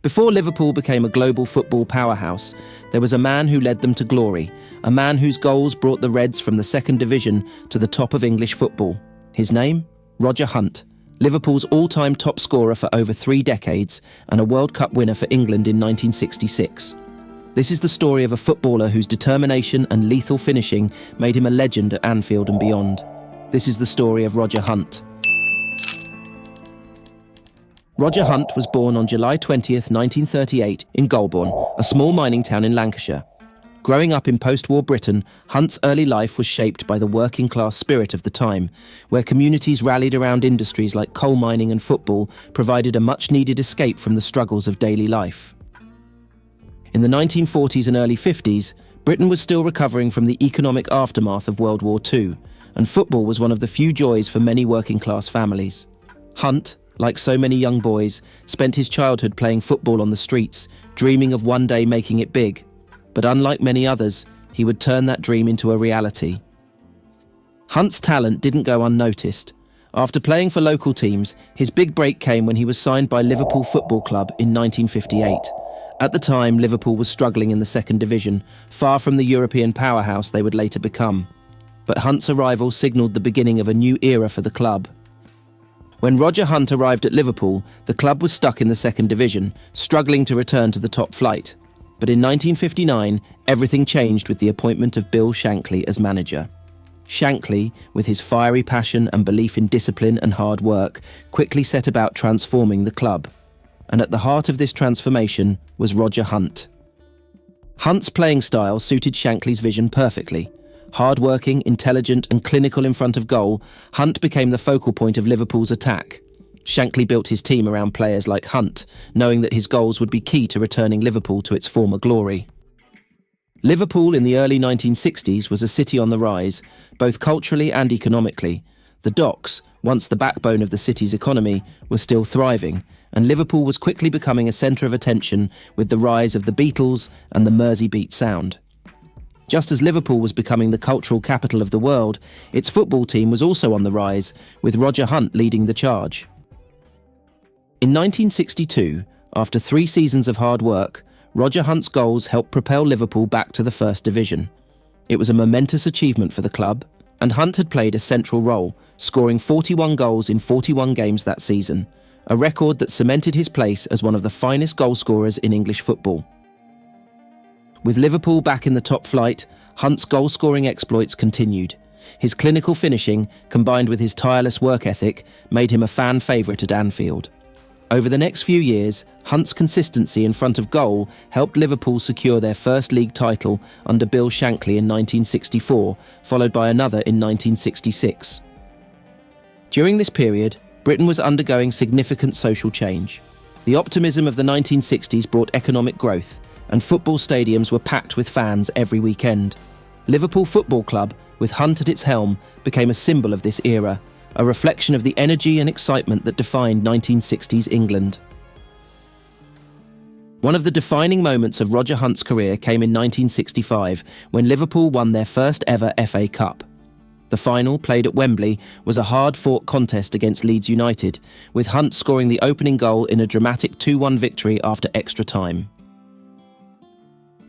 Before Liverpool became a global football powerhouse, there was a man who led them to glory, a man whose goals brought the Reds from the second division to the top of English football. His name? Roger Hunt, Liverpool's all-time top scorer for over 3 decades and a World Cup winner for England in 1966. This is the story of a footballer whose determination and lethal finishing made him a legend at Anfield and beyond. This is the story of Roger Hunt. Roger Hunt was born on July 20th, 1938 in Golborne, a small mining town in Lancashire. Growing up in post-war Britain, Hunt's early life was shaped by the working-class spirit of the time, where communities rallied around industries like coal mining and football provided a much-needed escape from the struggles of daily life. In the 1940s and early 50s, Britain was still recovering from the economic aftermath of World War II, and football was one of the few joys for many working-class families. Hunt, like so many young boys, spent his childhood playing football on the streets, dreaming of one day making it big. But unlike many others, he would turn that dream into a reality. Hunt's talent didn't go unnoticed. After playing for local teams, his big break came when he was signed by Liverpool Football Club in 1958. At the time, Liverpool was struggling in the second division, far from the European powerhouse they would later become. But Hunt's arrival signalled the beginning of a new era for the club. When Roger Hunt arrived at Liverpool, the club was stuck in the second division, struggling to return to the top flight. But in 1959, everything changed with the appointment of Bill Shankly as manager. Shankly, with his fiery passion and belief in discipline and hard work, quickly set about transforming the club. And at the heart of this transformation was Roger Hunt. Hunt's playing style suited Shankly's vision perfectly. Hard-working, intelligent and clinical in front of goal, Hunt became the focal point of Liverpool's attack. Shankly built his team around players like Hunt, knowing that his goals would be key to returning Liverpool to its former glory. Liverpool in the early 1960s was a city on the rise, both culturally and economically. The docks, once the backbone of the city's economy, were still thriving, and Liverpool was quickly becoming a centre of attention with the rise of the Beatles and the Merseybeat sound. Just as Liverpool was becoming the cultural capital of the world, its football team was also on the rise, with Roger Hunt leading the charge. In 1962, after 3 seasons of hard work, Roger Hunt's goals helped propel Liverpool back to the First Division. It was a momentous achievement for the club, and Hunt had played a central role, scoring 41 goals in 41 games that season, a record that cemented his place as one of the finest goalscorers in English football. With Liverpool back in the top flight, Hunt's goal-scoring exploits continued. His clinical finishing, combined with his tireless work ethic, made him a fan favourite at Anfield. Over the next few years, Hunt's consistency in front of goal helped Liverpool secure their first league title under Bill Shankly in 1964, followed by another in 1966. During this period, Britain was undergoing significant social change. The optimism of the 1960s brought economic growth, and football stadiums were packed with fans every weekend. Liverpool Football Club, with Hunt at its helm, became a symbol of this era, a reflection of the energy and excitement that defined 1960s England. One of the defining moments of Roger Hunt's career came in 1965, when Liverpool won their first ever FA Cup. The final, played at Wembley, was a hard-fought contest against Leeds United, with Hunt scoring the opening goal in a dramatic 2-1 victory after extra time.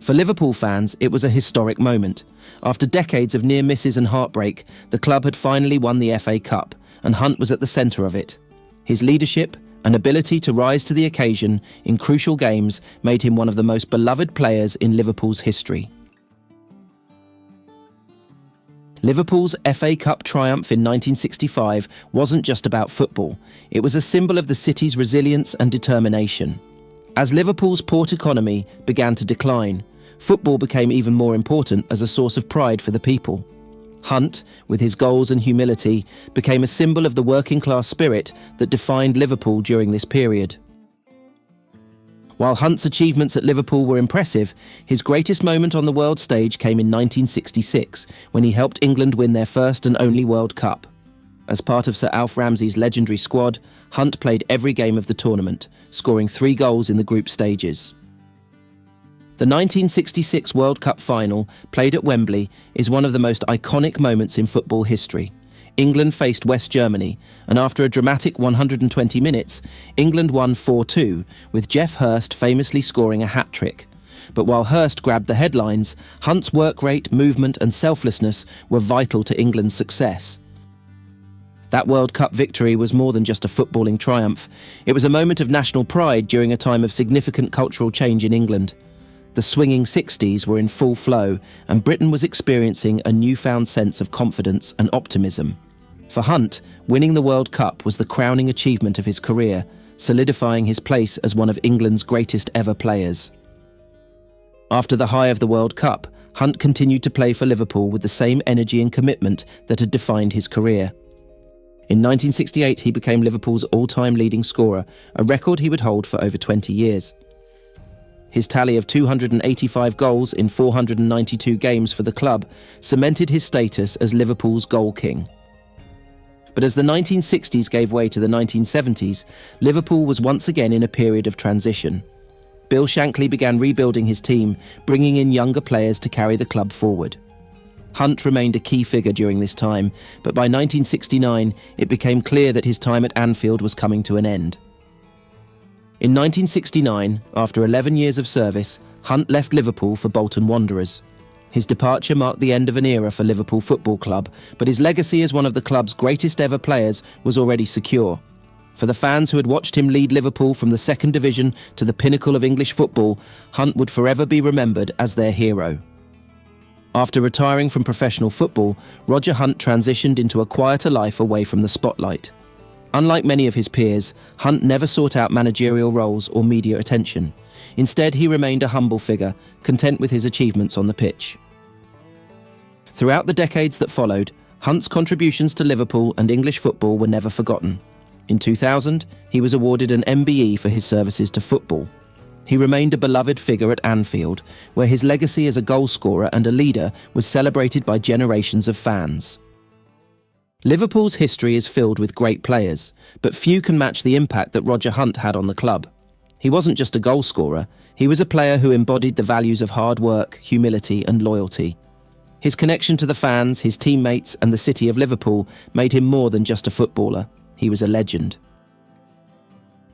For Liverpool fans, it was a historic moment. After decades of near misses and heartbreak, the club had finally won the FA Cup, and Hunt was at the centre of it. His leadership and ability to rise to the occasion in crucial games made him one of the most beloved players in Liverpool's history. Liverpool's FA Cup triumph in 1965 wasn't just about football. It was a symbol of the city's resilience and determination. As Liverpool's port economy began to decline, football became even more important as a source of pride for the people. Hunt, with his goals and humility, became a symbol of the working-class spirit that defined Liverpool during this period. While Hunt's achievements at Liverpool were impressive, his greatest moment on the world stage came in 1966, when he helped England win their first and only World Cup. As part of Sir Alf Ramsey's legendary squad, Hunt played every game of the tournament, scoring 3 goals in the group stages. The 1966 World Cup final, played at Wembley, is one of the most iconic moments in football history. England faced West Germany, and after a dramatic 120 minutes, England won 4-2, with Geoff Hurst famously scoring a hat-trick. But while Hurst grabbed the headlines, Hunt's work rate, movement and selflessness were vital to England's success. That World Cup victory was more than just a footballing triumph. It was a moment of national pride during a time of significant cultural change in England. The swinging 60s were in full flow, and Britain was experiencing a newfound sense of confidence and optimism. For Hunt, winning the World Cup was the crowning achievement of his career, solidifying his place as one of England's greatest ever players. After the high of the World Cup, Hunt continued to play for Liverpool with the same energy and commitment that had defined his career. In 1968, he became Liverpool's all-time leading scorer, a record he would hold for over 20 years. His tally of 285 goals in 492 games for the club cemented his status as Liverpool's goal king. But as the 1960s gave way to the 1970s, Liverpool was once again in a period of transition. Bill Shankly began rebuilding his team, bringing in younger players to carry the club forward. Hunt remained a key figure during this time, but by 1969 it became clear that his time at Anfield was coming to an end. In 1969, after 11 years of service, Hunt left Liverpool for Bolton Wanderers. His departure marked the end of an era for Liverpool Football Club, but his legacy as one of the club's greatest ever players was already secure. For the fans who had watched him lead Liverpool from the second division to the pinnacle of English football, Hunt would forever be remembered as their hero. After retiring from professional football, Roger Hunt transitioned into a quieter life away from the spotlight. Unlike many of his peers, Hunt never sought out managerial roles or media attention. Instead, he remained a humble figure, content with his achievements on the pitch. Throughout the decades that followed, Hunt's contributions to Liverpool and English football were never forgotten. In 2000, he was awarded an MBE for his services to football. He remained a beloved figure at Anfield, where his legacy as a goalscorer and a leader was celebrated by generations of fans. Liverpool's history is filled with great players, but few can match the impact that Roger Hunt had on the club. He wasn't just a goalscorer, he was a player who embodied the values of hard work, humility and loyalty. His connection to the fans, his teammates and the city of Liverpool made him more than just a footballer. He was a legend.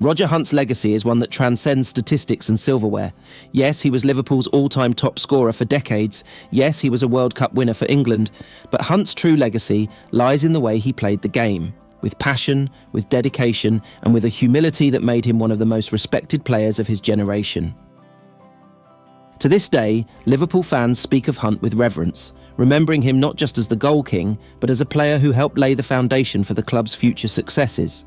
Roger Hunt's legacy is one that transcends statistics and silverware. Yes, he was Liverpool's all-time top scorer for decades. Yes, he was a World Cup winner for England. But Hunt's true legacy lies in the way he played the game, with passion, with dedication, and with a humility that made him one of the most respected players of his generation. To this day, Liverpool fans speak of Hunt with reverence, remembering him not just as the goal king, but as a player who helped lay the foundation for the club's future successes.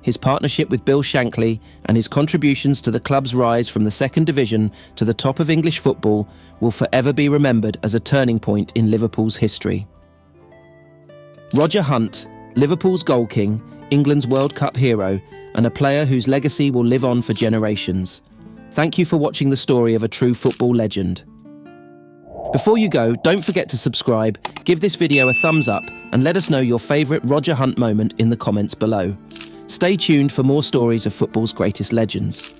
His partnership with Bill Shankly and his contributions to the club's rise from the second division to the top of English football will forever be remembered as a turning point in Liverpool's history. Roger Hunt, Liverpool's goal king, England's World Cup hero, and a player whose legacy will live on for generations. Thank you for watching the story of a true football legend. Before you go, don't forget to subscribe, give this video a thumbs up, and let us know your favourite Roger Hunt moment in the comments below. Stay tuned for more stories of football's greatest legends.